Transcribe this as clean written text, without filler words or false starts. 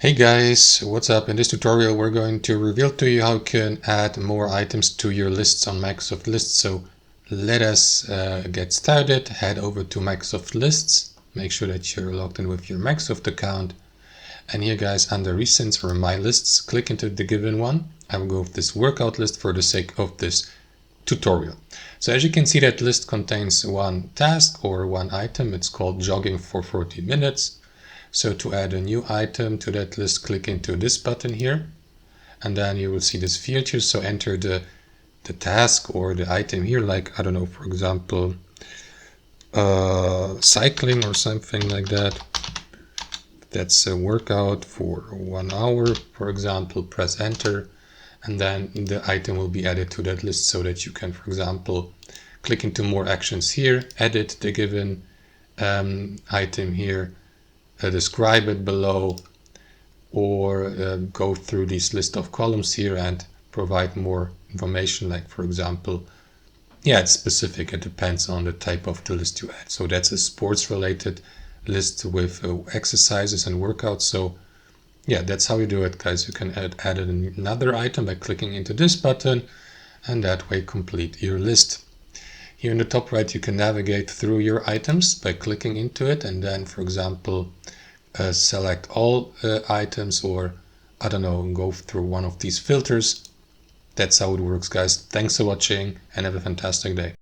Hey guys, what's up? In this tutorial we're going to reveal to you how you can add more items to your lists on Microsoft Lists. So let us get started. Head over to Microsoft Lists. Make sure that you're logged in with your Microsoft account. And here guys, under Recents or My Lists, click into the given one. I will go with this workout list for the sake of this tutorial. So as you can see, that list contains one task or one item. It's called jogging for 40 minutes. So to add a new item to that list, click into this button here, and then you will see this field here. So enter the task or the item here, like, I don't know, for example, cycling or something like that. That's a workout for 1 hour, for example. Press enter, and then the item will be added to that list so that you can, for example, click into more actions here, edit the given item here, describe it below, or go through this list of columns here and provide more information, like, for example, it's specific. It depends on the type of the list you add. So that's a sports related list with exercises and workouts. So that's how you do it, guys. You can add another item by clicking into this button, and that way complete your list. Here in the top right, you can navigate through your items by clicking into it, and then, for example, select all items, or, I don't know, go through one of these filters. That's how it works, guys. Thanks for watching and have a fantastic day.